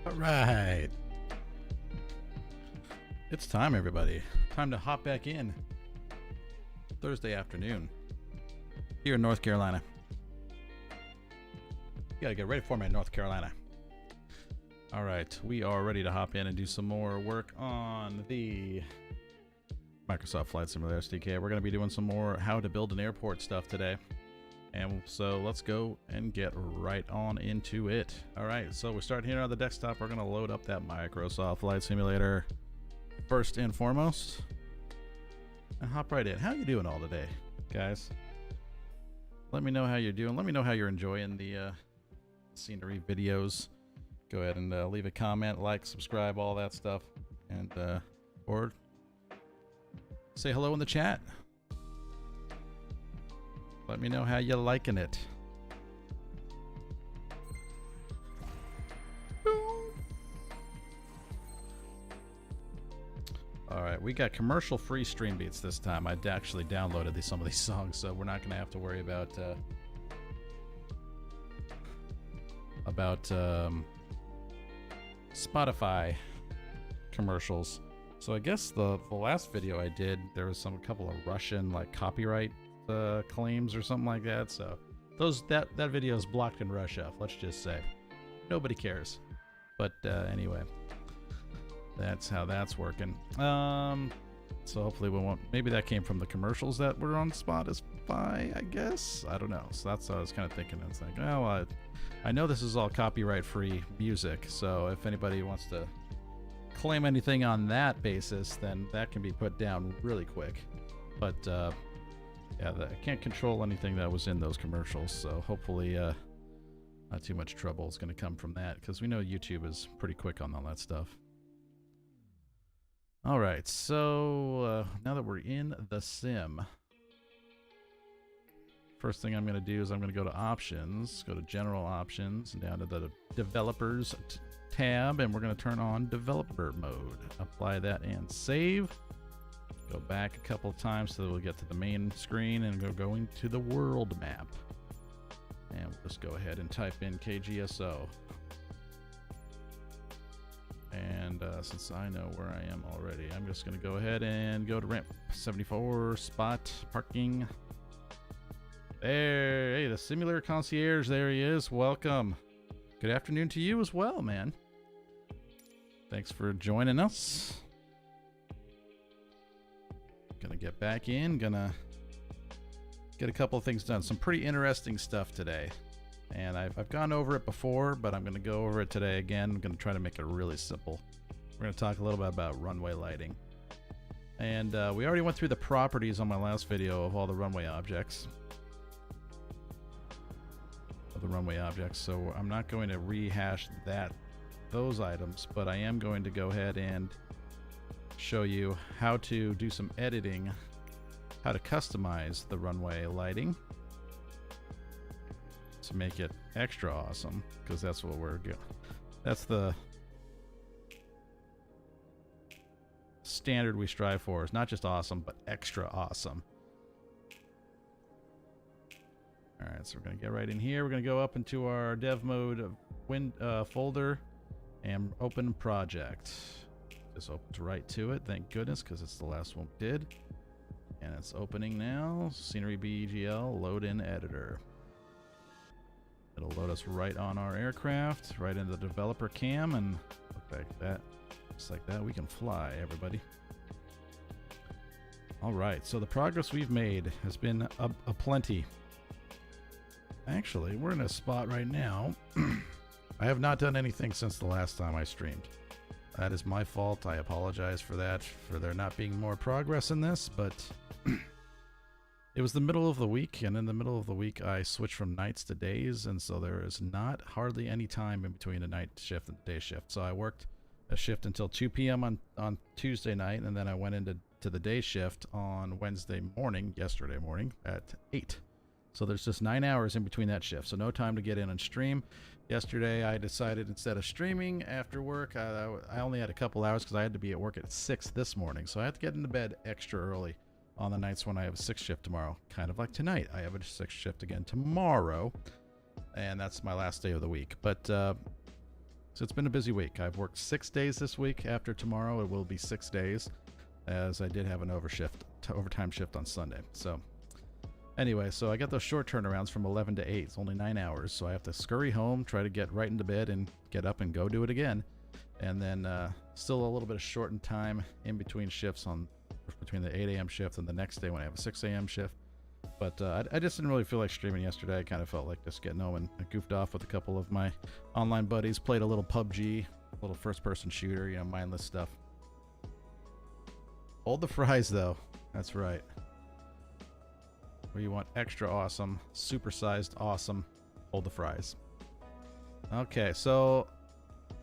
All right. It's time, everybody. Time to hop back in. Thursday afternoon here in North Carolina. You gotta get ready for me in North Carolina. All right, we are ready to hop in and do some more work on the Microsoft Flight Simulator SDK. We're gonna be doing some more how to build an airport stuff today. And so let's go and get right on into it. All right, so we're starting here on the desktop. We're gonna load up that Microsoft Flight Simulator first and foremost and hop right in. How you doing all today, guys? Let me know how you're doing. Let me know how you're enjoying the scenery videos. Go ahead and leave a comment, like, subscribe, all that stuff, and or say hello in the chat. Let me know how you're liking it. Alright, we got commercial-free stream beats this time. I actually downloaded some of these songs, so we're not going to have to worry about Spotify commercials. So I guess the last video I did, there was a couple of Russian like copyright claims or something like that. So that video is blocked in Russia. Let's just say nobody cares. But anyway, that's how that's working. So hopefully we won't. Maybe that came from the commercials that were on Spotify, I guess. I don't know. So that's what I was kind of thinking. I was like, oh, I know this is all copyright-free music. So if anybody wants to claim anything on that basis, then that can be put down really quick. But yeah, I can't control anything that was in those commercials. So hopefully not too much trouble is going to come from that, because we know YouTube is pretty quick on all that stuff. All right, so now that we're in the sim, first thing I'm going to do is I'm going to go to options, go to general options, and down to the developers tab, and we're going to turn on developer mode. Apply that and save. Go back a couple of times so that we'll get to the main screen and go going to the world map. And we'll just go ahead and type in KGSO. And since I know where I am already, I'm just going to go ahead and go to ramp 74 spot parking. There, hey, the Simulator Concierge, there he is. Welcome. Good afternoon to you as well, man. Thanks for joining us. Gonna get back in, gonna get a couple of things done. Some pretty interesting stuff today. And I've gone over it before, but I'm going to go over it today again. I'm going to try to make it really simple. We're going to talk a little bit about runway lighting. And we already went through the properties on my last video of all the runway objects. So I'm not going to rehash those items, but I am going to go ahead and show you how to do some editing, how to customize the runway lighting to make it extra awesome, because that's what we're doing. That's the standard we strive for. It's not just awesome, but extra awesome. All right, so we're going to get right in here. We're going to go up into our dev mode folder and open project. Just opens right to it, thank goodness, because it's the last one we did. And it's opening now. Scenery BGL load in editor. It'll load us right on our aircraft, right into the developer cam, and look like that. Just like that, we can fly, everybody. All right, so the progress we've made has been a plenty. Actually, we're in a spot right now. I have not done anything since the last time I streamed. That is my fault. I apologize for that, for there not being more progress in this, but it was the middle of the week, and in the middle of the week I switched from nights to days, and so there is not hardly any time in between a night shift and a day shift. So I worked a shift until 2 p.m. on Tuesday night, and then I went into the day shift on yesterday morning at 8. So there's just 9 hours in between that shift, so no time to get in and stream. Yesterday I decided, instead of streaming after work, I only had a couple hours because I had to be at work at 6 this morning, so I had to get into bed extra early on the nights when I have a 6 shift tomorrow. Kind of like tonight. I have a 6 shift again tomorrow, and that's my last day of the week. But So it's been a busy week. I've worked 6 days this week. After tomorrow, it will be 6 days, as I did have an overtime shift on Sunday. So anyway, so I got those short turnarounds from 11 to 8. It's only 9 hours, so I have to scurry home, try to get right into bed, and get up and go do it again. And then still a little bit of shortened time in between shifts between the 8 a.m. shift and the next day when I have a 6 a.m. shift. But I just didn't really feel like streaming yesterday. I kind of felt like just getting home, and I goofed off with a couple of my online buddies, played a little PUBG, a little first-person shooter, you know, mindless stuff. Hold the fries, though. That's right. Where you want extra awesome, supersized awesome, hold the fries. Okay, so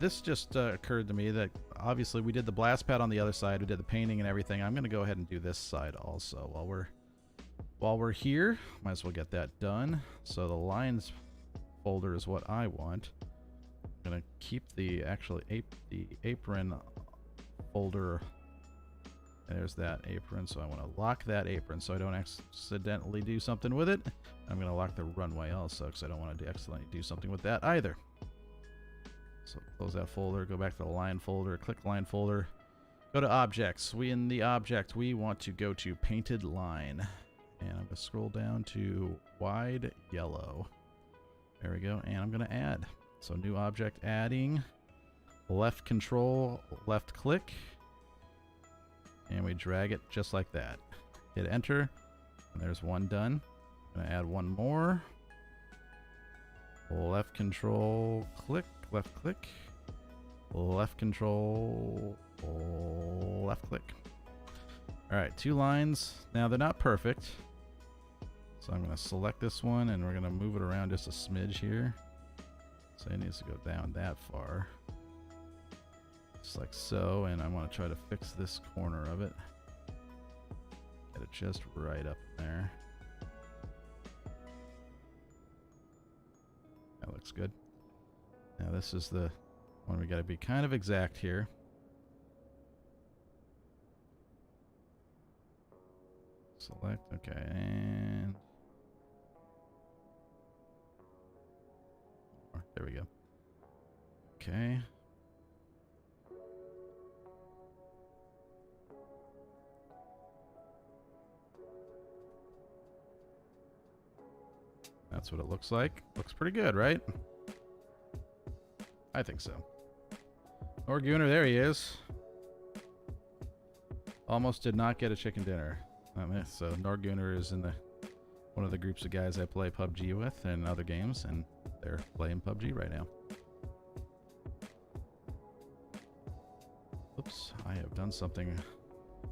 this just occurred to me that obviously we did the blast pad on the other side, we did the painting and everything. I'm going to go ahead and do this side also while we're here. Might as well get that done. So the lines folder is what I want. I'm going to keep the apron folder. There's that apron, so I want to lock that apron so I don't accidentally do something with it. I'm going to lock the runway also because I don't want to accidentally do something with that either. So close that folder, go back to the line folder, click line folder, go to objects. In the object, we want to go to painted line. And I'm going to scroll down to wide yellow. There we go. And I'm going to add. So new object, adding, left control, left click. And we drag it just like that. Hit enter. And there's one done. I'm going to add one more. Left control, click, left click. Left control, left click. Alright, 2 lines. Now they're not perfect. So I'm going to select this one and we're going to move it around just a smidge here. So it needs to go down that far. Just like so. And I want to try to fix this corner of it. Get it just right up there. That looks good. Now this is the one we got to be kind of exact here. Select, okay, and there we go. Okay. That's what it looks like. Looks pretty good, right? I think so. Norguner, there he is. Almost did not get a chicken dinner. So Norguner is in one of the groups of guys I play PUBG with and other games, and they're playing PUBG right now. Oops, I have done something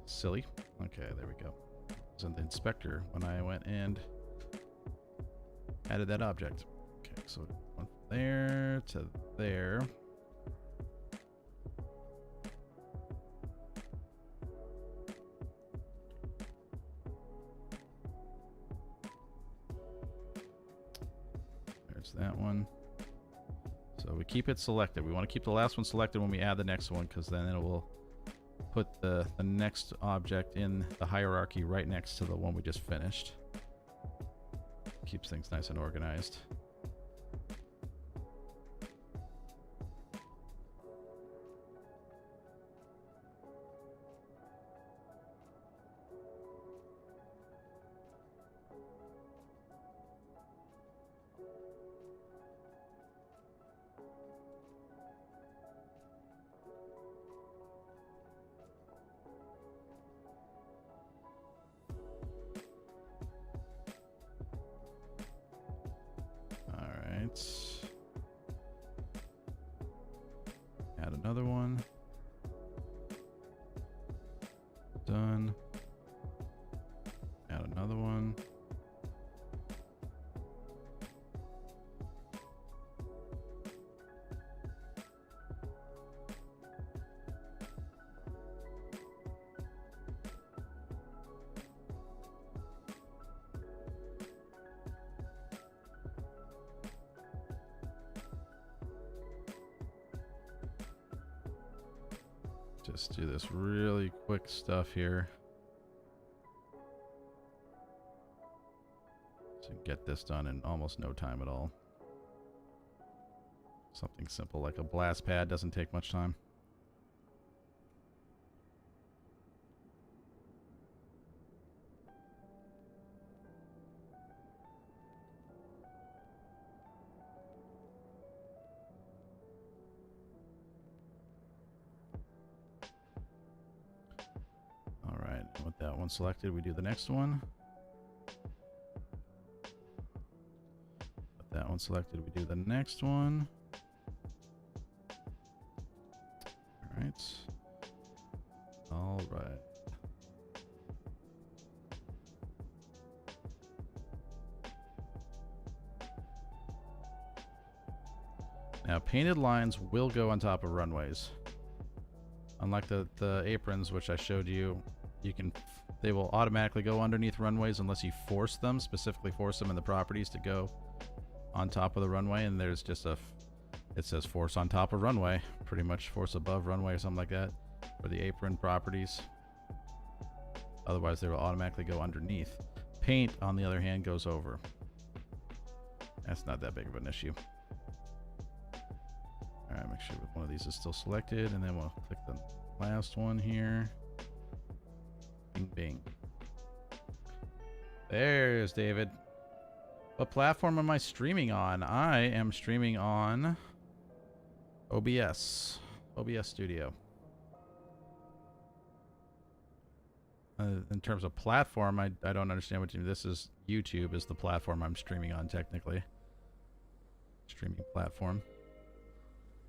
silly. Okay, there we go. It was in the inspector when I went and added that object. Okay, so one from there to there. That one. So we keep it selected. We want to keep the last one selected when we add the next one, because then it will put the next object in the hierarchy right next to the one we just finished. Keeps things nice and organized. Add another one. Done. Add another one. Just do this really quick stuff here. So get this done in almost no time at all. Something simple like a blast pad doesn't take much time. All right, with that one selected, we do the next one. With that one selected, we do the next one. All right. Now, painted lines will go on top of runways. Unlike the aprons, which I showed you, they will automatically go underneath runways unless you force them, specifically force them in the properties to go on top of the runway. And there's just it says force on top of runway, pretty much force above runway or something like that for the apron properties. Otherwise, they will automatically go underneath. Paint, on the other hand, goes over. That's not that big of an issue. All right, make sure one of these is still selected, and then we'll click the last one here. Bing, bing. There's David. What platform am I streaming on? I am streaming on OBS Studio. In terms of platform, I don't understand what you mean. This is YouTube is the platform I'm streaming on technically. Streaming platform.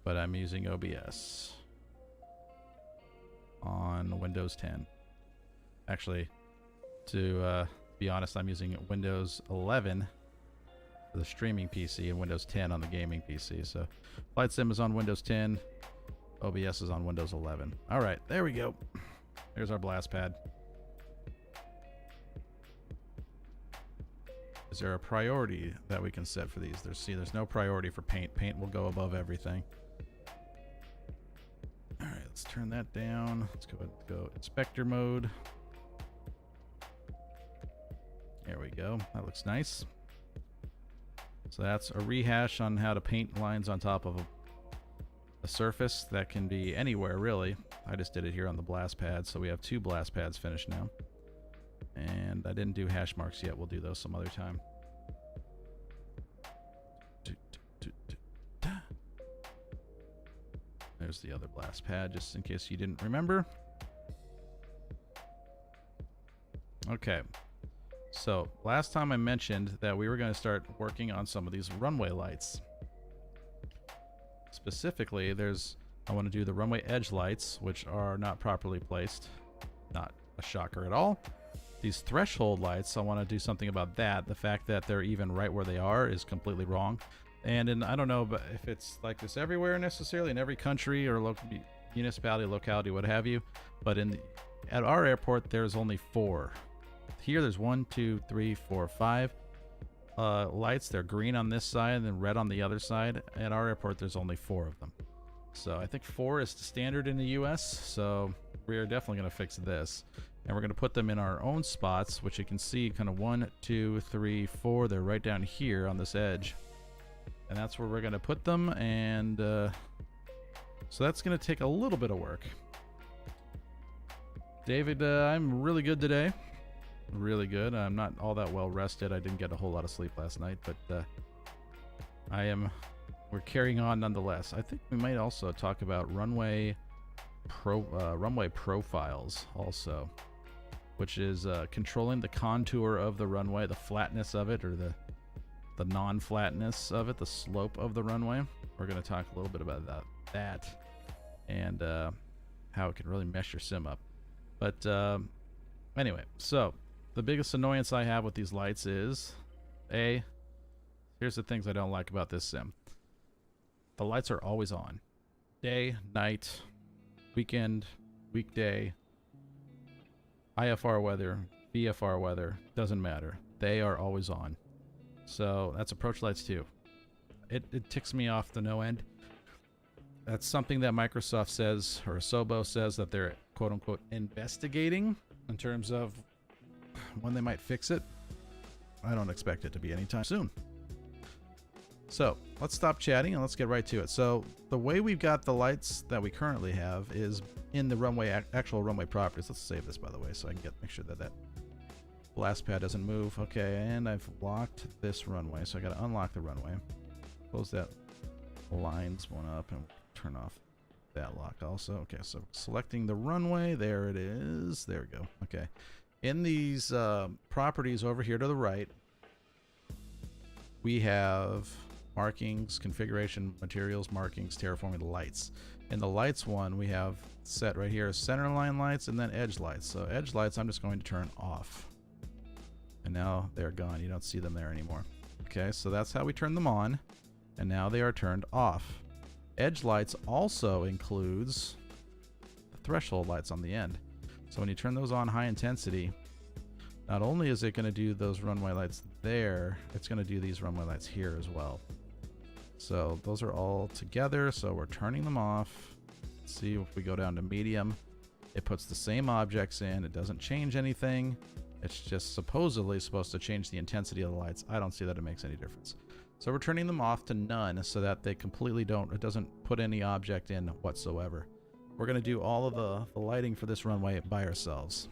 But I'm using OBS on Windows 10. Actually, to be honest, I'm using Windows 11 for the streaming PC and Windows 10 on the gaming PC. So Flight Sim is on Windows 10. OBS is on Windows 11. All right, there we go. There's our blast pad. Is there a priority that we can set for these? There's no priority for paint. Paint will go above everything. All right, let's turn that down. Let's go ahead and go inspector mode. There we go. That looks nice. So that's a rehash on how to paint lines on top of a surface that can be anywhere, really. I just did it here on the blast pad, so we have 2 blast pads finished now. And I didn't do hash marks yet. We'll do those some other time. There's the other blast pad, just in case you didn't remember. Okay. So, last time I mentioned that we were going to start working on some of these runway lights. Specifically, I want to do the runway edge lights, which are not properly placed. Not a shocker at all. These threshold lights, I want to do something about that. The fact that they're even right where they are is completely wrong. And I don't know but if it's like this everywhere necessarily, in every country or local municipality, locality, what have you. But at our airport, there's only 4. Here, there's 1, 2, 3, 4, 5 lights. They're green on this side and then red on the other side. At our airport, there's only 4 of them. So I think 4 is the standard in the US. So we're definitely going to fix this. And we're going to put them in our own spots, which you can see kind of 1, 2, 3, 4. They're right down here on this edge. And that's where we're going to put them. And so that's going to take a little bit of work. David, I'm really good today. Really good. I'm not all that well rested. I didn't get a whole lot of sleep last night, but we're carrying on nonetheless. I think we might also talk about runway profiles also, which is controlling the contour of the runway, the flatness of it, or the non-flatness of it, the slope of the runway. We're going to talk a little bit about that and how it can really mess your sim up. But anyway, so the biggest annoyance I have with these lights is, here's the things I don't like about this sim. The lights are always on. Day, night, weekend, weekday, IFR weather, VFR weather, doesn't matter. They are always on. So that's approach lights too. It ticks me off to no end. That's something that Microsoft says, or Asobo says, that they're quote-unquote investigating in terms of when they might fix it. I don't expect it to be anytime soon. So let's stop chatting and let's get right to it. So the way we've got the lights that we currently have is in the runway, actual runway properties. Let's save this, by the way, so I can make sure that that blast pad doesn't move. Okay, and I've locked this runway, so I got to unlock the runway. Close that lines one up and turn off that lock also. Okay, so selecting the runway, there it is. There we go. Okay, in these properties over here to the right, we have markings, configuration, materials, markings, terraforming, lights. In the lights one, we have set right here center line lights and then edge lights. So edge lights I'm just going to turn off. And now they're gone. You don't see them there anymore. Okay, so that's how we turn them on. And now they are turned off. Edge lights also includes the threshold lights on the end. So when you turn those on high intensity, not only is it going to do those runway lights there, it's going to do these runway lights here as well. So those are all together, so we're turning them off. Let's see if we go down to medium. It puts the same objects in. It doesn't change anything. It's just supposedly supposed to change the intensity of the lights. I don't see that it makes any difference. So we're turning them off to none so that they completely don't, it doesn't put any object in whatsoever. We're going to do all of the lighting for this runway by ourselves.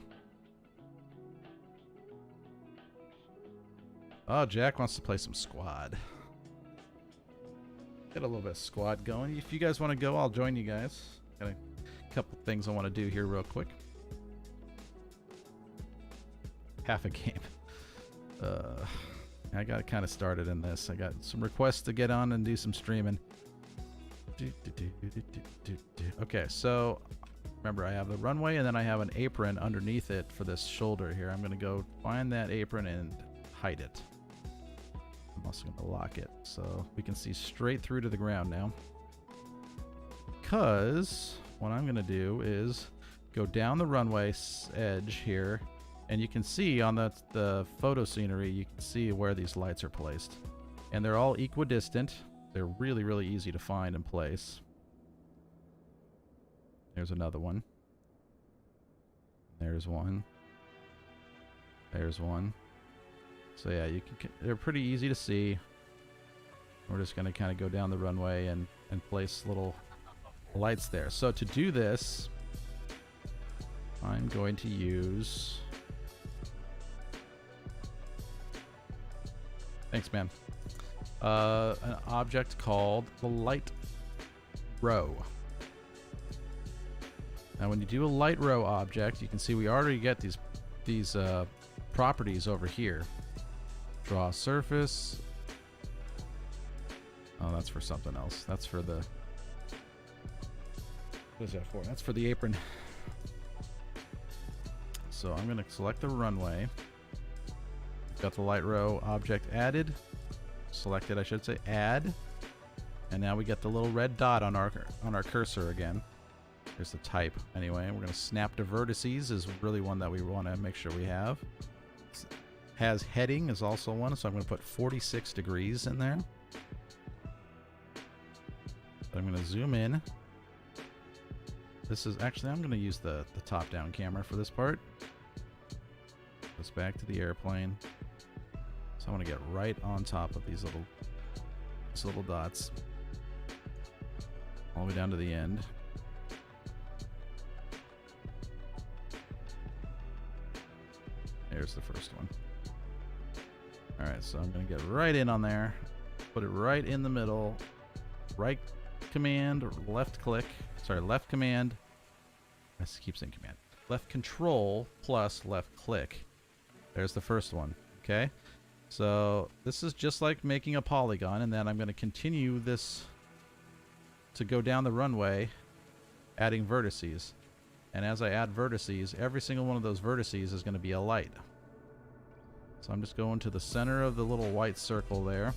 Oh, Jack wants to play some squad. Get a little bit of squad going. If you guys want to go, I'll join you guys. Got a couple things I want to do here real quick. Half a game. I got kind of started in this. I got some requests to get on and do some streaming. Okay, so remember I have the runway and then I have an apron underneath it for this shoulder here. I'm going to go find that apron and hide it. I'm also going to lock it so we can see straight through to the ground now. Because what I'm going to do is go down the runway edge here. And you can see on the photo scenery, you can see where these lights are placed. And they're all equidistant. They're really, really easy to find and place. There's another one. There's one. There's one. So yeah, they're pretty easy to see. We're just going to kind of go down the runway and place little lights there. So to do this, I'm going to use... Thanks, man. An object called the light row. Now, when you do a light row object, you can see we already get these properties over here. Draw a surface. Oh, that's for something else. That's for the... What is that for? That's for the apron. So I'm going to select the runway. Got the light row object added. Selected, I should say, add. And now we get the little red dot on our cursor again. There's the type. Anyway, we're going to snap to vertices is really one that we want to make sure we have. Has heading is also one, so I'm going to put 46 degrees in there. I'm going to zoom in. This is actually, I'm going to use the top-down camera for this part. Goes back to the airplane. So I want to get right on top of these little dots. All the way down to the end. There's the first one. Alright, so I'm going to get right in on there. Put it right in the middle. Right command, left click. Sorry, left command. I keep saying command. Left control plus left click. There's the first one. Okay? So this is just like making a polygon, and then I'm going to continue this to go down the runway, adding vertices. And as I add vertices, every single one of those vertices is going to be a light. So I'm just going to the center of the little white circle there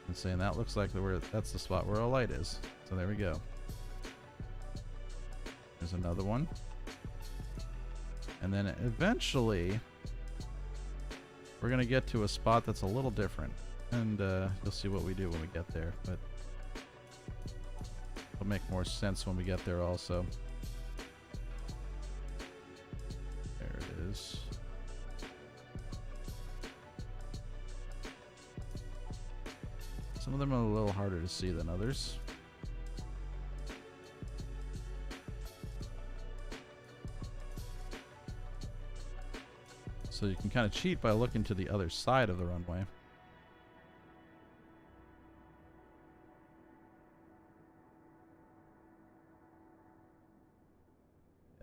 and saying that looks like that's the spot where a light is. So there we go. There's another one. And then eventually we're going to get to a spot that's a little different. And you'll see what we do when we get there. But it'll make more sense when we get there also. There it is. Some of them are a little harder to see than others. So you can kind of cheat by looking to the other side of the runway.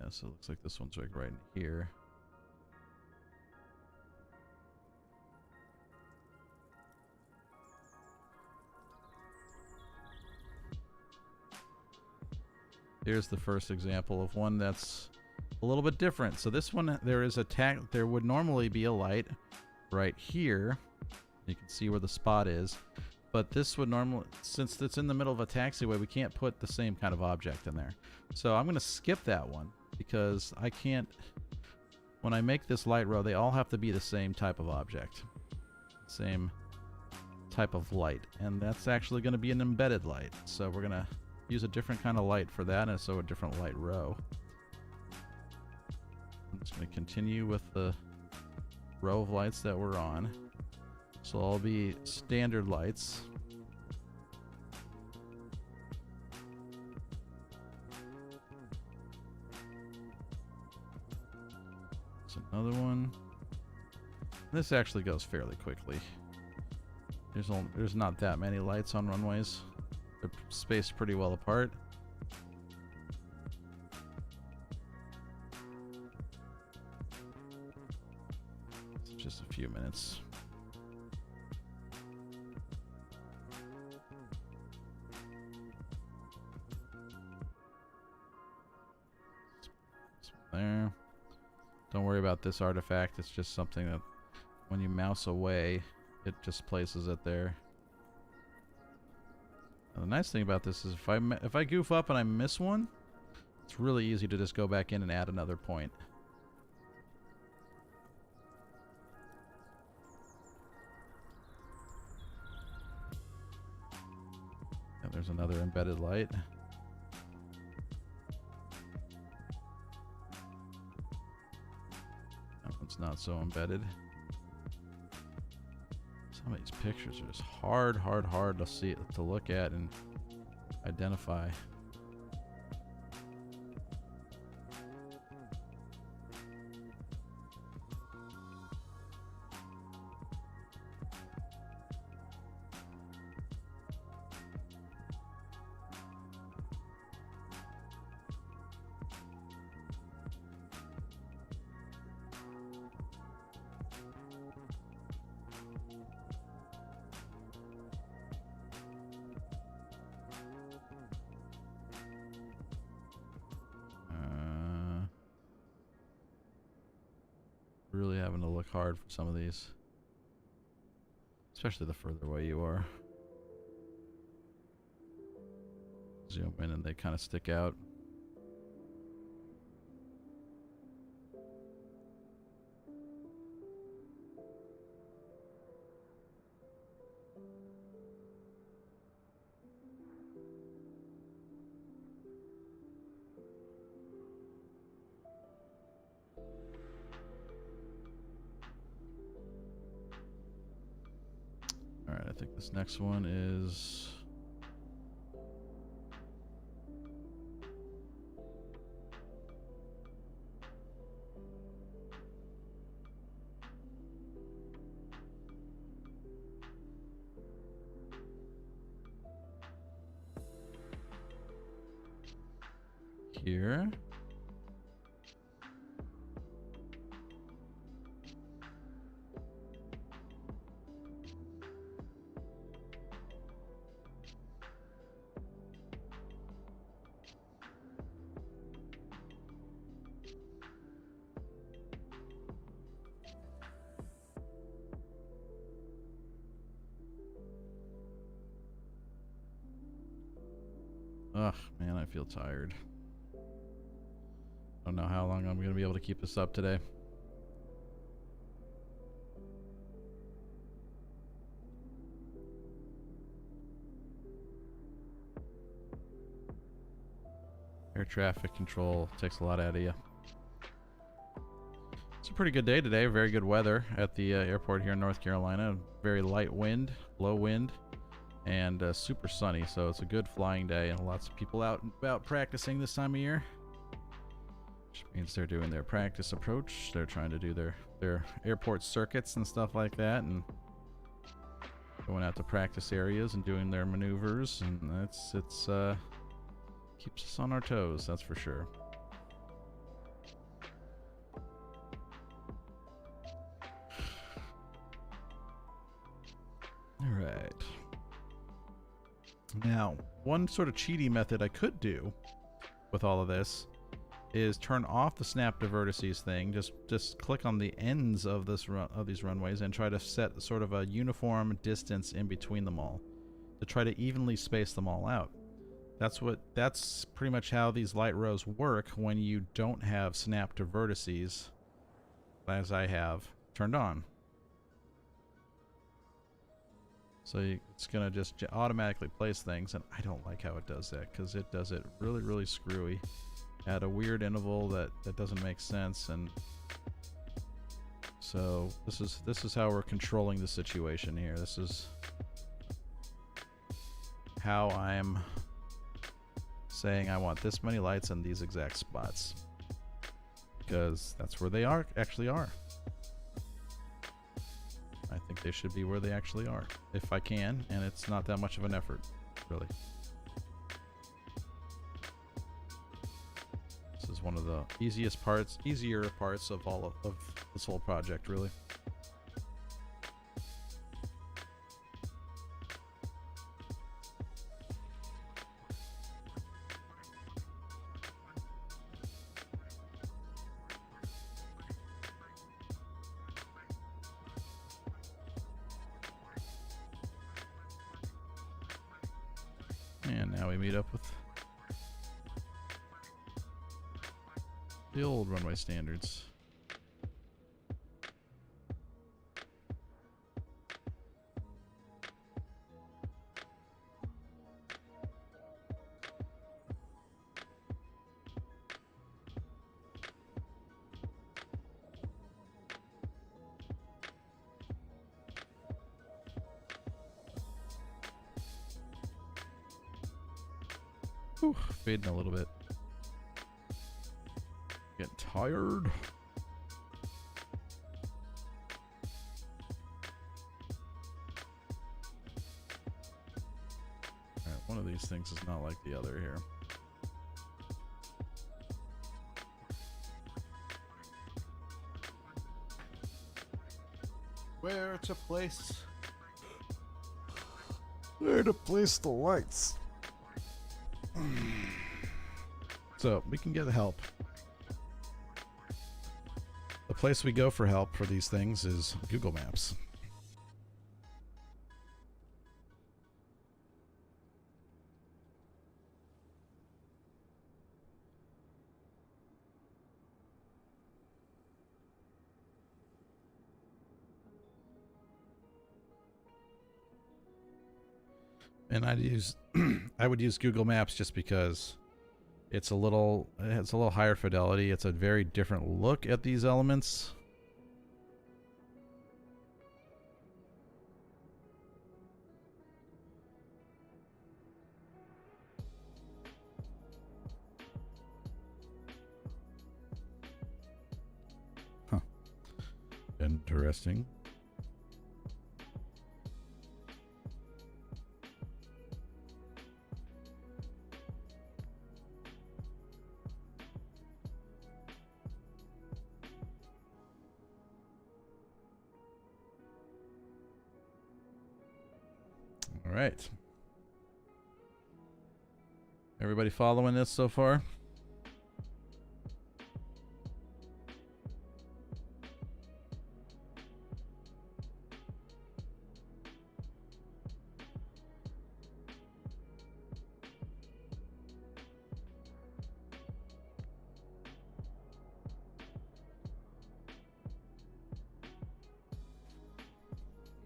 Yeah, so it looks like this one's like right in here. Here's the first example of one that's a little bit different. So this one, there would normally be a light right here. You can see where the spot is. But this would normally, since it's in the middle of a taxiway, we can't put the same kind of object in there. So I'm going to skip that one because I can't, when I make this light row, they all have to be the same type of object. Same type of light. And that's actually going to be an embedded light. So we're going to use a different kind of light for that, and so a different light row. I'm just going to continue with the row of lights that we're on. So all be standard lights. There's another one. This actually goes fairly quickly. There's not that many lights on runways. They're spaced pretty well apart. It's just a few minutes. There. Don't worry about this artifact. It's just something that when you mouse away, it just places it there. Now, the nice thing about this is if I goof up and I miss one, it's really easy to just go back in and add another point. And there's another embedded light. That one's not so embedded. Some of these pictures are just hard to see, to look at and identify. Really having to look hard for some of these, especially the further away you are. Zoom in and they kind of stick out. Alright, I think this next one is... here. Ugh, man, I feel tired. Don't know how long I'm going to be able to keep this up today. Air traffic control takes a lot out of you. It's a pretty good day today. Very good weather at the airport here in North Carolina. Very light wind, low wind. and super sunny, so it's a good flying day, and lots of people out and about practicing this time of year, which means they're doing their practice approach. They're trying to do their airport circuits and stuff like that, and going out to practice areas and doing their maneuvers, and it's keeps us on our toes, that's for sure. All right. Now, one sort of cheaty method I could do with all of this is turn off the snap to vertices thing. Just click on the ends of these runways and try to set sort of a uniform distance in between them all to try to evenly space them all out. That's pretty much how these light rows work when you don't have snap to vertices, as I have turned on. So it's gonna just automatically place things, and I don't like how it does that, because it does it really, really screwy at a weird interval that doesn't make sense. And so this is how we're controlling the situation here. This is how I'm saying I want this many lights in these exact spots, because that's where they actually are. I think they should be where they actually are, if I can, and it's not that much of an effort, really. This is one of the easier parts of all of this whole project, really. And now we meet up with the old runway standards. Whew, fading a little bit. Getting tired. Alright, one of these things is not like the other here. Where to place the lights? So we can get help. The place we go for help for these things is Google Maps. And I would use Google Maps just because it's a little higher fidelity. It's a very different look at these elements. Huh. Interesting. All right. Everybody following this so far?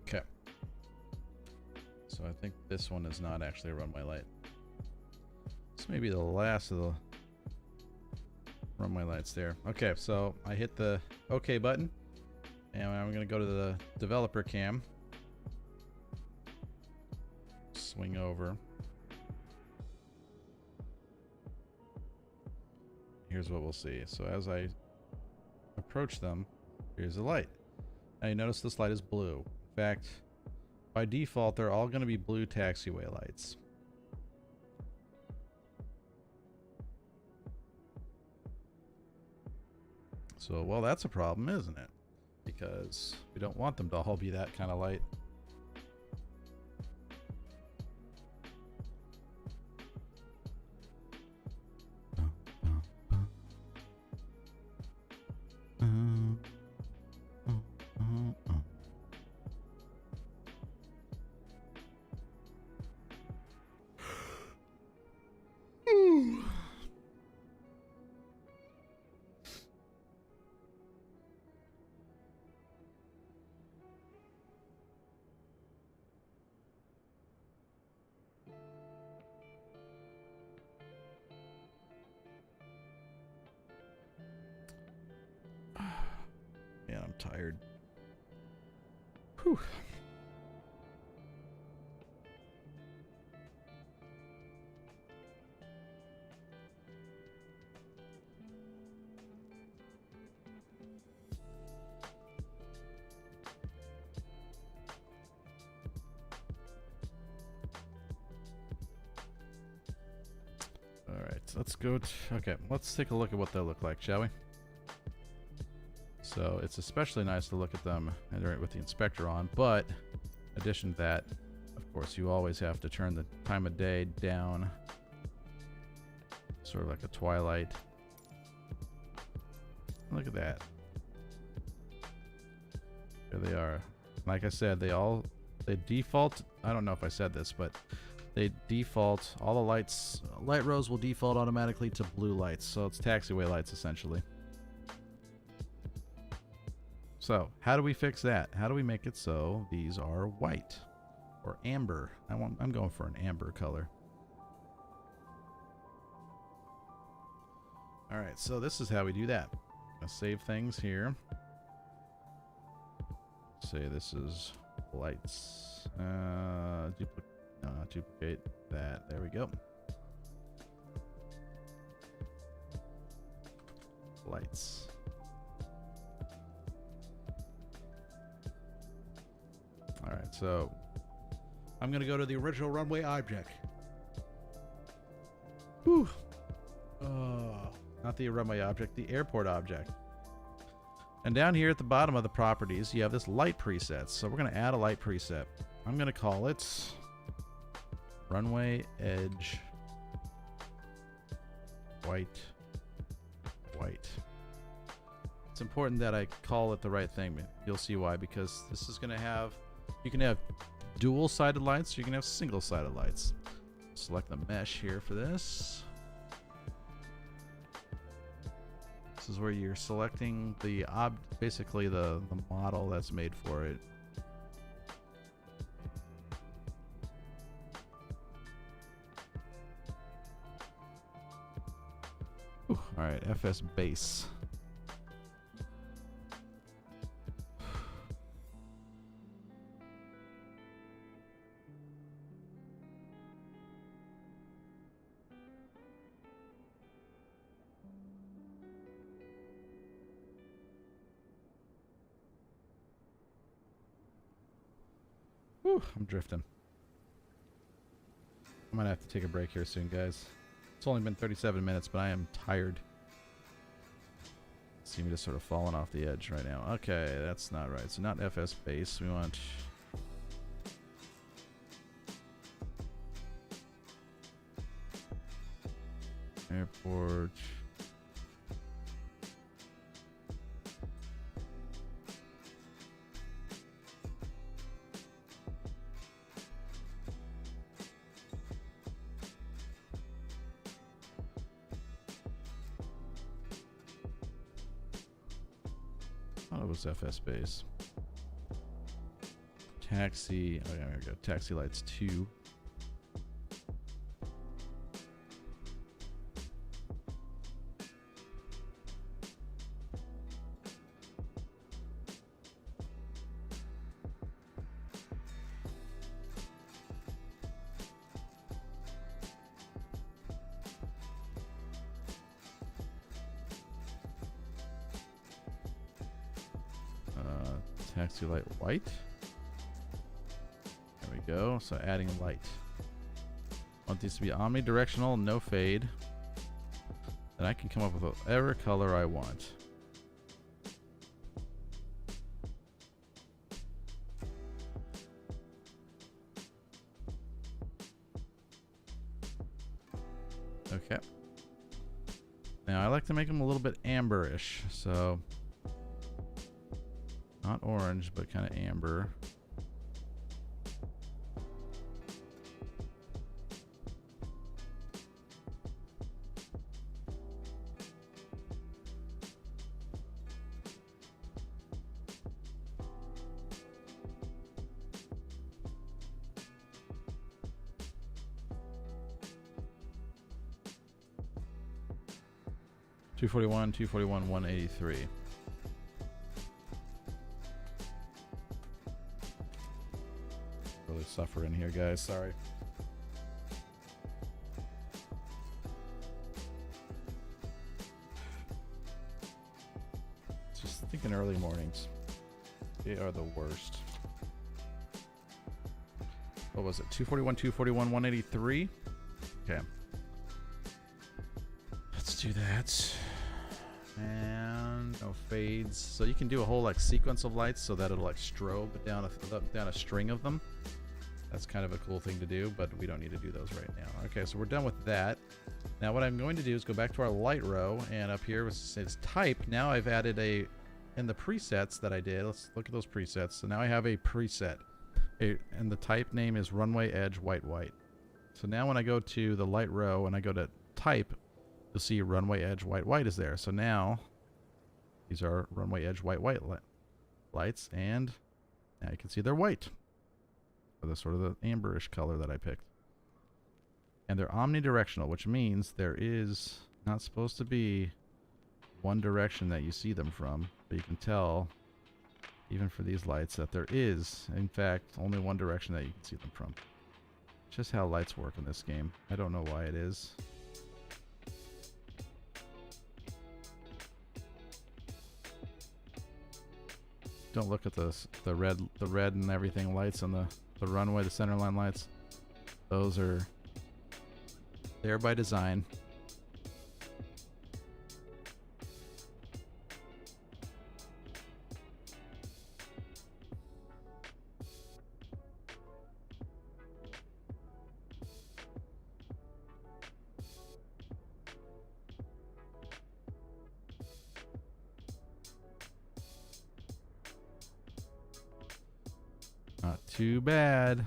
Okay. So I think this one is not actually a runway light. This may be the last of the runway lights there. Okay, so I hit the OK button, and I'm going to go to the developer cam. swing over. Here's what we'll see. So as I approach them, here's the light. Now you notice this light is blue. In fact, by default, they're all going to be blue taxiway lights. So, well, that's a problem, isn't it? Because we don't want them to all be that kind of light. Man, I'm tired. Whew. All right, let's go. Okay, let's take a look at what they look like, shall we? So it's especially nice to look at them with the inspector on, but in addition to that, of course, you always have to turn the time of day down, sort of like a twilight. Look at that. There they are. Like I said, they default. I don't know if I said this, but they default, all the light rows will default automatically to blue lights. So it's taxiway lights essentially. So how do we fix that? How do we make it so these are white or amber? I'm going for an amber color. All right, so this is how we do that. I'm gonna save things here. Say this is lights. Duplicate that. There we go. Lights. All right, so I'm going to go to the original runway object. Whew. Not the runway object, the airport object. And down here at the bottom of the properties, you have this light preset. So we're going to add a light preset. I'm going to call it runway edge white. It's important that I call it the right thing. You'll see why, because this is going to have, you can have dual-sided lights, you can have single-sided lights. Select the mesh here for this. This is where you're selecting the basically the model that's made for it. Ooh, all right, FS base. Whew, I'm drifting. I'm gonna have to take a break here soon, guys. It's only been 37 minutes, but I am tired. See me just sort of falling off the edge right now. Okay, that's not right. So not FS base. We want airport. Oh, it was FS base. Taxi. Oh yeah, there we go. Taxi lights 2. taxi light white. There we go. So adding light. I want these to be omnidirectional, no fade. Then I can come up with whatever color I want. Okay. Now I like to make them a little bit amberish, so not orange, but kind of amber. $241, $241, $183. Really suffering here, guys. Sorry. Just thinking early mornings. They are the worst. What was it? 241, 241, 183? Okay. Let's do that. And no fades. So you can do a whole like sequence of lights so that it'll like strobe down a string of them. That's kind of a cool thing to do, but we don't need to do those right now. Okay, so we're done with that. Now what I'm going to do is go back to our light row, and up here it says type. Now I've added in the presets that I did. Let's look at those presets. So now I have a preset, and the type name is Runway Edge White White. So now when I go to the light row and I go to type, you'll see Runway Edge White White is there. So now these are Runway Edge White White lights, and now you can see they're white. For the sort of the amberish color that I picked. And they're omnidirectional, which means there is not supposed to be one direction that you see them from, but you can tell even for these lights that there is in fact only one direction that you can see them from. It's just how lights work in this game. I don't know why it is. Don't look at the red and everything lights on the runway, the centerline lights. Those are there by design. Not too bad.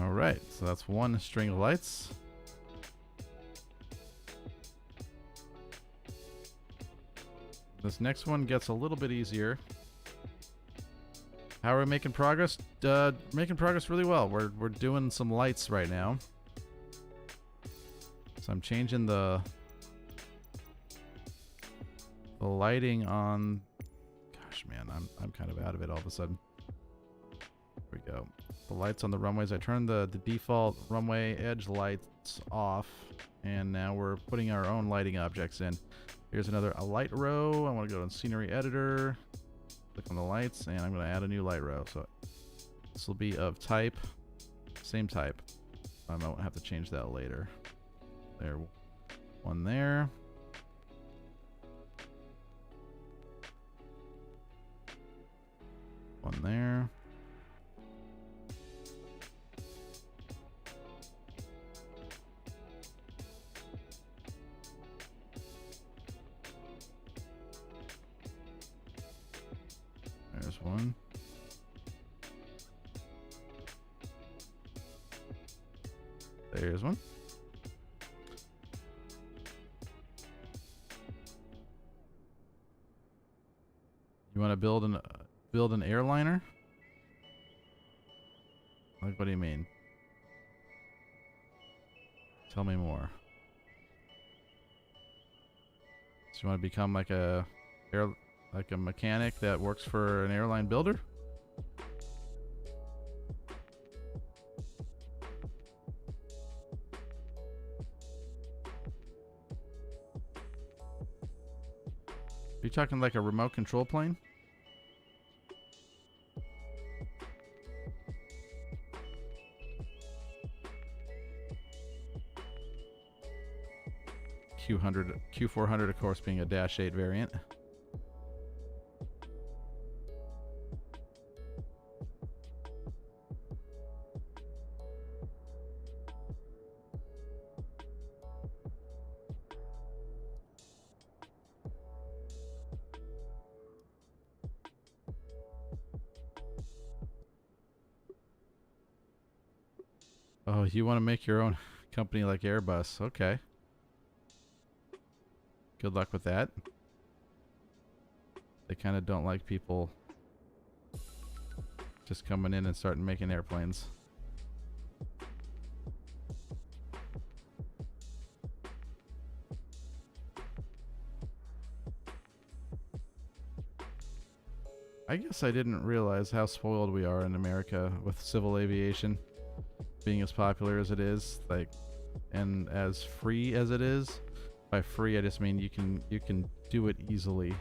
All right, so that's one string of lights. This next one gets a little bit easier. How are we making progress? Making progress really well. We're doing some lights right now. So I'm changing the lighting on. Gosh, man, I'm kind of out of it all of a sudden. Here we go. The lights on the runways. I turned the default runway edge lights off, and now we're putting our own lighting objects in. Here's a light row. I want to go in scenery editor. Click on the lights, and I'm going to add a new light row. So this will be of type, same type. I won't have to change that later. There, one there. One there. There's one. There's one. You want to build an airliner? Like, what do you mean? Tell me more. So you want to become like a Like a mechanic that works for an airline builder? Are you talking like a remote control plane? Q400 of course being a Dash 8 variant. Oh, you want to make your own company like Airbus. Okay. Good luck with that. They kind of don't like people just coming in and starting making airplanes. I guess I didn't realize how spoiled we are in America with civil aviation being as popular as it is, like, and as free as it is. By free, I just mean you can do it easily.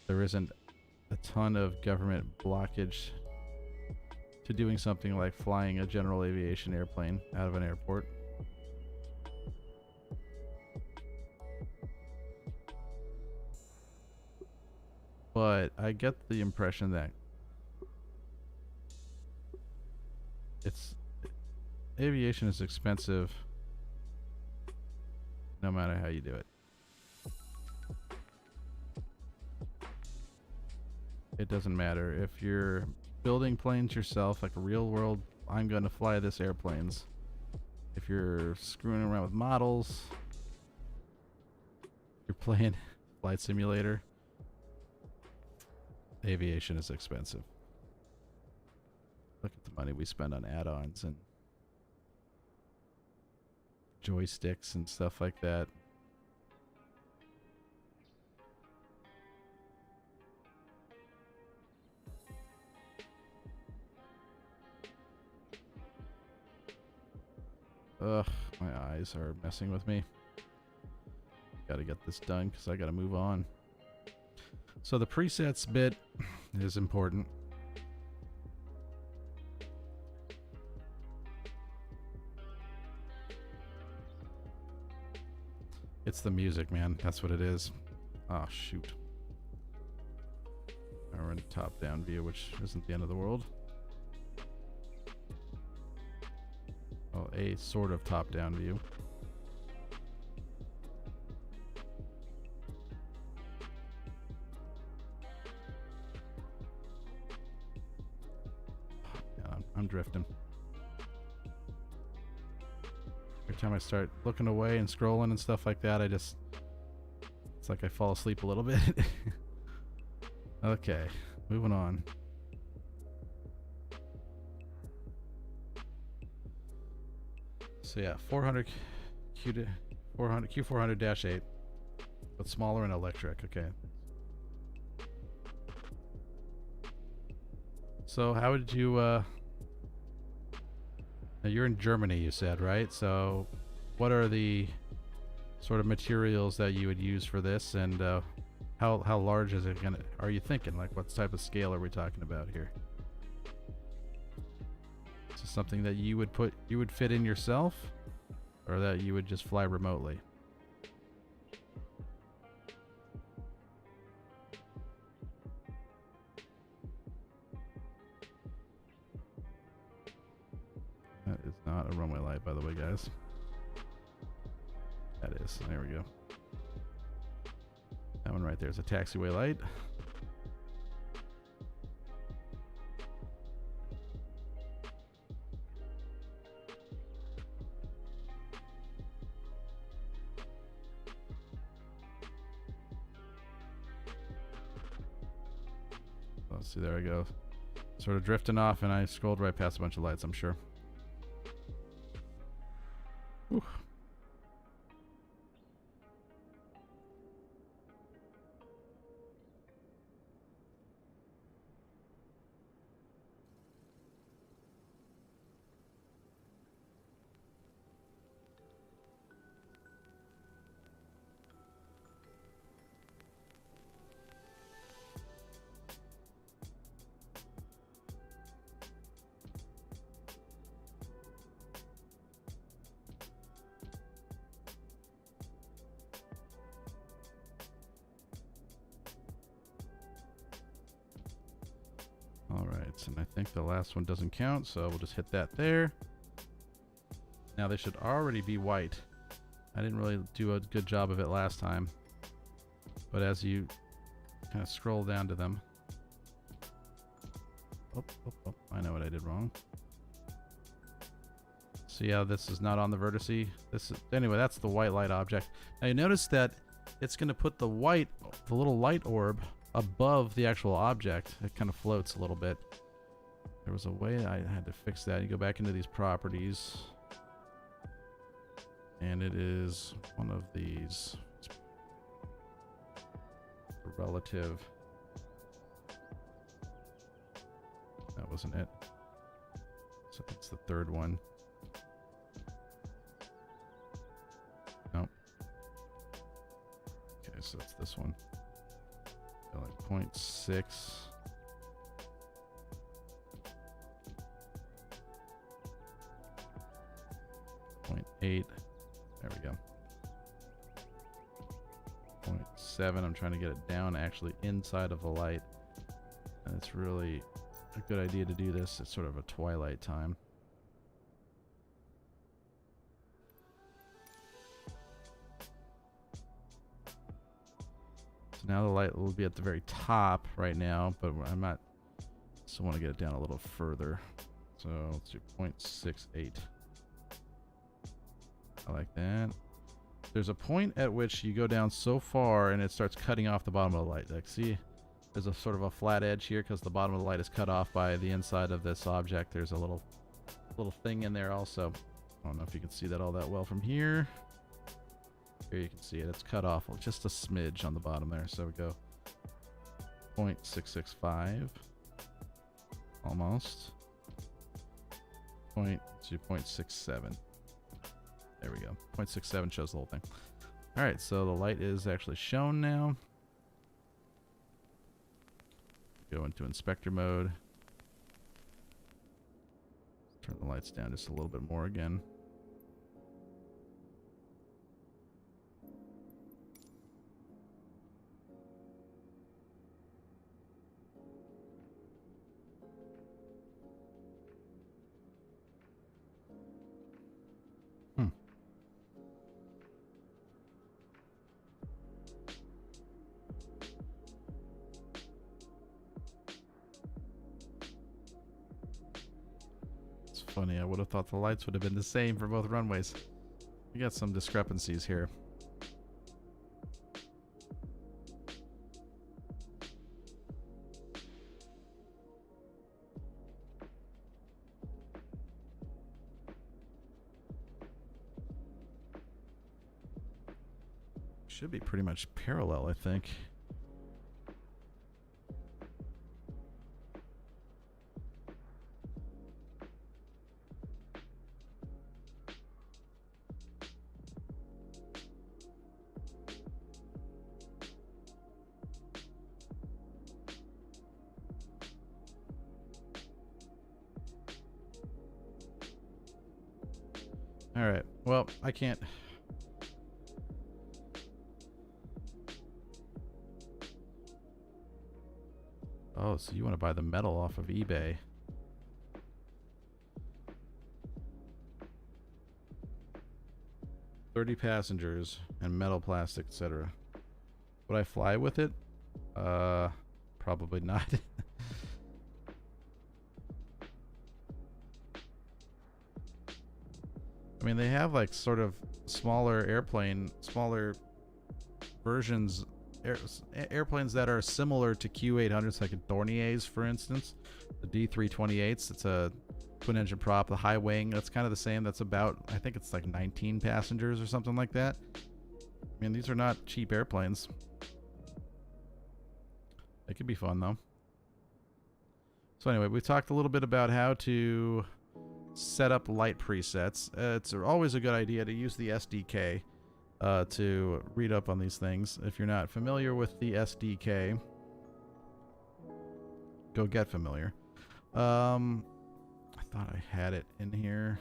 There isn't a ton of government blockage to doing something like flying a general aviation airplane out of an airport. But I get the impression that aviation is expensive no matter how you do it. It doesn't matter if you're building planes yourself, like a real world, I'm gonna fly this airplanes. If you're screwing around with models, you're playing flight simulator, aviation is expensive. Look at the money we spend on add-ons and joysticks and stuff like that. Ugh, my eyes are messing with me. Gotta get this done because I gotta move on. So the presets bit is important. It's the music, man. That's what it is. Oh, shoot. We're in top-down view, which isn't the end of the world. Well, a sort of top-down view. Yeah, I'm drifting. Every time I start looking away and scrolling and stuff like that, it's like I fall asleep a little bit. Okay, moving on. So yeah, 400 Q400-8, but smaller and electric. Okay. So how did you? Now you're in Germany, you said, right? So, what are the sort of materials that you would use for this, and how large is it gonna? Are you thinking, like, what type of scale are we talking about here? Is this something that you would fit in yourself, or that you would just fly remotely? That is not a runway light, by the way, guys. That is. There we go. That one right there is a taxiway light. Let's see, there I go. Sort of drifting off, and I scrolled right past a bunch of lights, I'm sure. Whew. and I think the last one doesn't count, so we'll just hit that there. Now they should already be white. I didn't really do a good job of it last time, but as you kind of scroll down to them, I know what I did wrong. See how this is not on the vertice? Anyway, that's the white light object. Now you notice that it's going to put the little light orb above the actual object. It kind of floats a little bit. There was a way I had to fix that. You go back into these properties, and it is one of these. Relative. That wasn't it. So that's the third one. Nope. Okay, so it's this one. So like 0.6. 0.8. There we go. 0.7. I'm trying to get it down actually inside of the light. And it's really a good idea to do this. It's sort of a twilight time. So now the light will be at the very top right now, but I'm not. Still want to get it down a little further. So let's do 0.68. I like that. There's a point at which you go down so far and it starts cutting off the bottom of the light. Like, see, there's a sort of a flat edge here because the bottom of the light is cut off by the inside of this object. There's a little thing in there also. I don't know if you can see that all that well from here. Here you can see it. It's cut off just a smidge on the bottom there. So we go 0.665. Almost. 0.67. There we go. 0.67 shows the whole thing. All right, so the light is actually shown now. Go into inspector mode. Turn the lights down just a little bit more again. Funny, I would have thought the lights would have been the same for both runways. We got some discrepancies here. Should be pretty much parallel, I think. All right. Well, I can't. Oh, so you want to buy the metal off of eBay? $30 passengers and metal, plastic, etc. Would I fly with it? Probably not. I mean, they have like sort of smaller versions, airplanes that are similar to Q800s, like Dorniers, for instance. The D328s, it's a twin engine prop, the high wing, that's kind of the same. That's about, I think it's like 19 passengers or something like that. I mean, these are not cheap airplanes. They could be fun though. So anyway, we talked a little bit about how to set up light presets. It's always a good idea to use the SDK to read up on these things. If you're not familiar with the SDK, go get familiar. I thought I had it in here.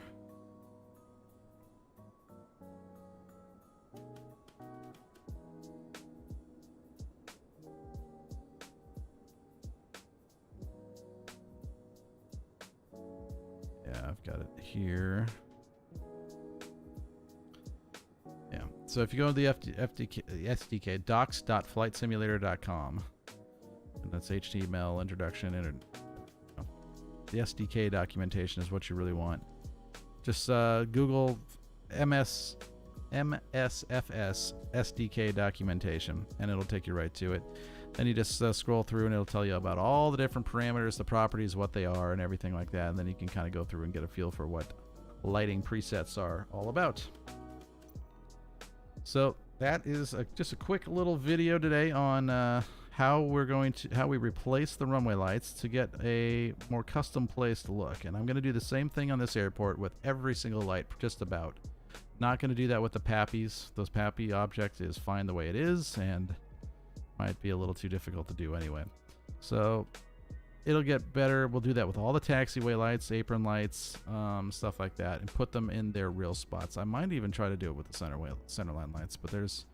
I've got it here. Yeah. So if you go to the SDK, docs.flightsimulator.com, and that's HTML, introduction, the SDK documentation is what you really want. Just Google MSFS SDK documentation, and it'll take you right to it. Then you just scroll through, and it'll tell you about all the different parameters, the properties, what they are, and everything like that. And then you can kind of go through and get a feel for what lighting presets are all about. So that is just a quick little video today on how we replace the runway lights to get a more custom placed look. And I'm going to do the same thing on this airport with every single light, just about. Not going to do that with the PAPIs. Those PAPI object is fine the way it is, and might be a little too difficult to do anyway. So it'll get better. We'll do that with all the taxiway lights, apron lights, stuff like that, and put them in their real spots. I might even try to do it with the centerline lights, but there's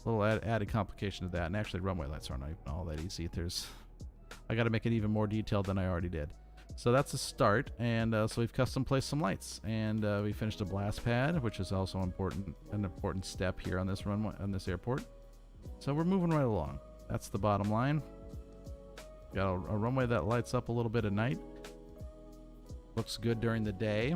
a little added complication to that. And actually, runway lights aren't even all that easy. I got to make it even more detailed than I already did. So that's a start, and so we've custom placed some lights, and we finished a blast pad, which is also an important step here on this runway, on this airport. So we're moving right along. That's the bottom line. Got a runway that lights up a little bit at night. Looks good during the day.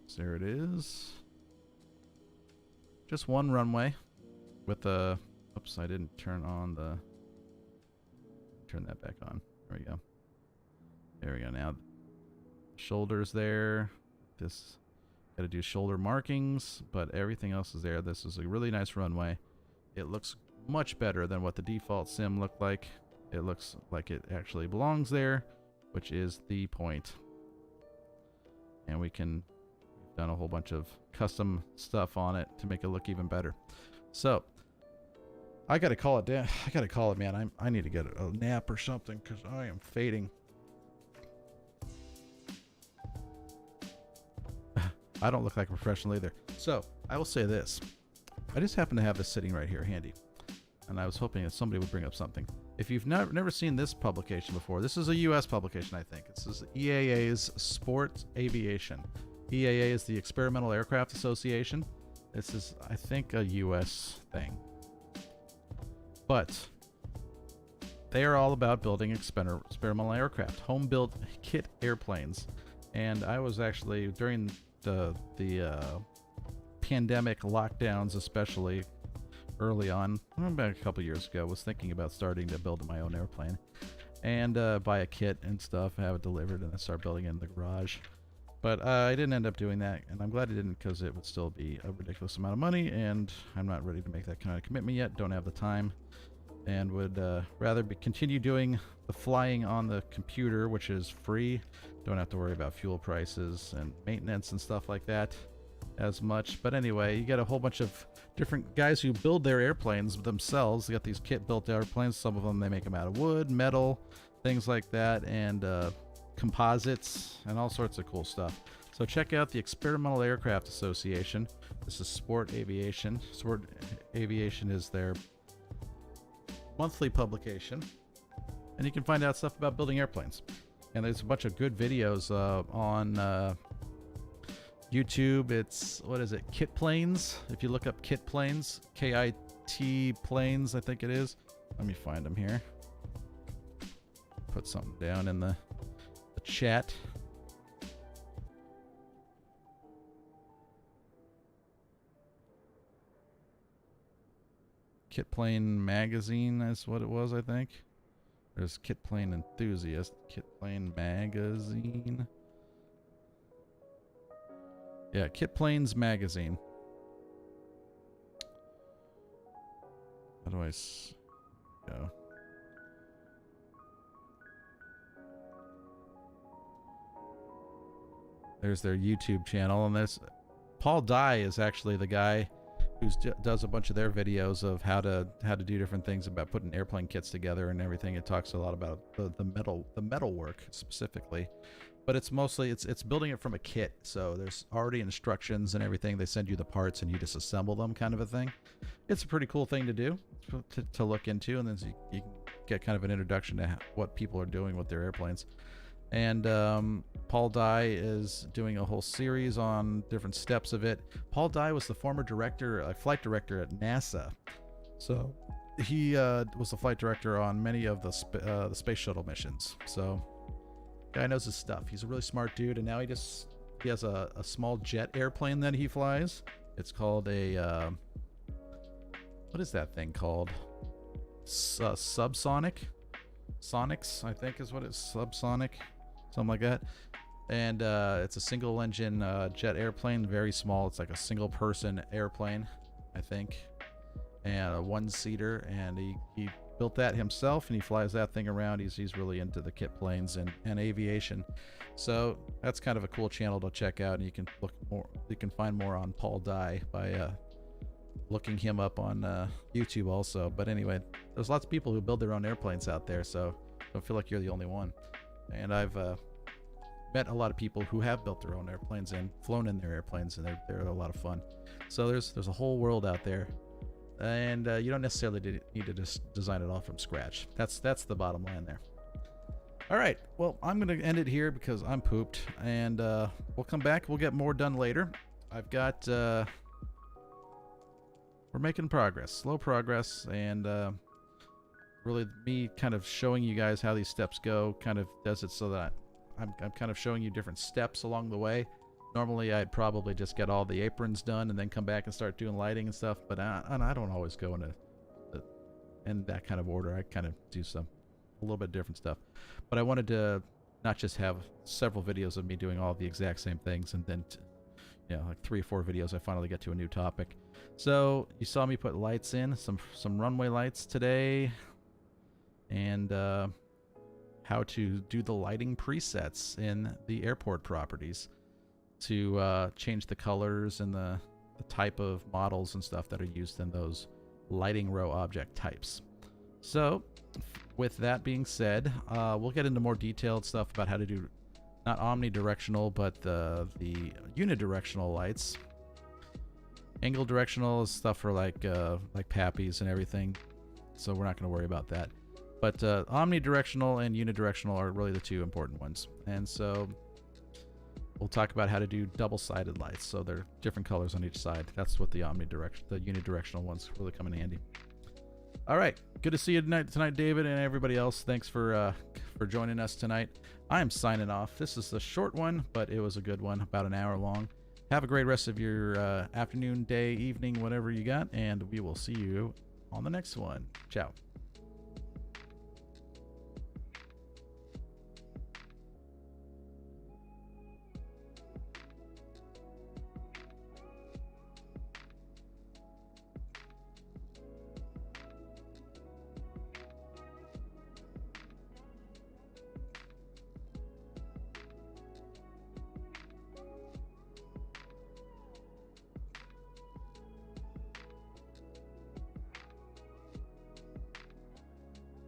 So there it is. Just one runway with a... Oops, I didn't turn that back on. There we go. There we go. Now shoulders there. This got to do shoulder markings, but everything else is there. This is a really nice runway. It looks much better than what the default sim looked like. It looks like it actually belongs there, which is the point. And we've done a whole bunch of custom stuff on it to make it look even better. So I gotta call it, man. I need to get a nap or something because I am fading. I don't look like a professional either. So I will say this. I just happen to have this sitting right here handy, and I was hoping that somebody would bring up something. If you've never seen this publication before, this is a US publication, I think. This is EAA's Sport Aviation. EAA is the Experimental Aircraft Association. This is, I think, a US thing. But they are all about building experimental aircraft, home-built kit airplanes. And I was actually, during the pandemic lockdowns, especially early on, about a couple years ago, was thinking about starting to build my own airplane and buy a kit and stuff, have it delivered, and then start building it in the garage. But I didn't end up doing that, and I'm glad I didn't, because it would still be a ridiculous amount of money, and I'm not ready to make that kind of commitment yet. Don't have the time, and would rather continue doing the flying on the computer, which is free. Don't have to worry about fuel prices and maintenance and stuff like that as much. But anyway, you get a whole bunch of different guys who build their airplanes themselves. They got these kit-built airplanes. Some of them, they make them out of wood, metal, things like that, and composites, and all sorts of cool stuff. So check out the Experimental Aircraft Association. This is Sport Aviation. Sport Aviation is their monthly publication, and you can find out stuff about building airplanes. And there's a bunch of good videos on YouTube. It's, what is it, Kit Planes? If you look up Kit Planes, KIT Planes, I think it is. Let me find them here. Put something down in the chat. Kit Plane Magazine is what it was, I think. There's Kit Plane Enthusiast, Kit Plane Magazine. Yeah, Kit Planes Magazine. How do I go? There's their YouTube channel, and there's Paul Dye is actually the guy who does a bunch of their videos of how to do different things about putting airplane kits together and everything. It talks a lot about the metal work specifically, but it's mostly it's building it from a kit. So there's already instructions and everything. They send you the parts and you just assemble them, kind of a thing. It's a pretty cool thing to do, to look into, and then you can get kind of an introduction to what people are doing with their airplanes. And Paul Dye is doing a whole series on different steps of it. Paul Dye was the former flight director at NASA. So he was the flight director on many of the space shuttle missions. So guy knows his stuff. He's a really smart dude, and now he has a small jet airplane that he flies. It's called a what is that thing called? Subsonic? Sonics, I think is what it's, subsonic, something like that. And it's a single engine jet airplane, very small. It's like a single person airplane, I think, and a one-seater. And he built that himself, and he flies that thing around. He's really into the kit planes and aviation. So that's kind of a cool channel to check out, and you can find more on Paul Dye by looking him up on YouTube also. But anyway, there's lots of people who build their own airplanes out there, so don't feel like you're the only one. And I've met a lot of people who have built their own airplanes and flown in their airplanes, and they're a lot of fun. So there's a whole world out there, and you don't necessarily need to just design it all from scratch. That's the bottom line there. All right, well, I'm gonna end it here because I'm pooped, and we'll come back. We'll get more done later. I've got we're making progress, slow progress, and really me kind of showing you guys how these steps go kind of does it so that I'm kind of showing you different steps along the way. Normally I'd probably just get all the aprons done and then come back and start doing lighting and stuff, but I don't always go in that kind of order. I kind of do a little bit different stuff, but I wanted to not just have several videos of me doing all the exact same things and then like 3 or 4 videos I finally get to a new topic. So you saw me put lights in, some runway lights today, and how to do the lighting presets in the airport properties to change the colors and the type of models and stuff that are used in those lighting row object types. So with that being said, we'll get into more detailed stuff about how to do not omnidirectional, but the unidirectional lights. Angle directional is stuff for like PAPIs and everything, so we're not going to worry about that. But omnidirectional and unidirectional are really the 2 important ones. And so we'll talk about how to do double-sided lights, so they're different colors on each side. That's what the unidirectional ones really come in handy. All right, good to see you tonight, David, and everybody else. Thanks for joining us tonight. I'm signing off. This is a short one, but it was a good one, about an hour long. Have a great rest of your afternoon, day, evening, whatever you got, and we will see you on the next one. Ciao.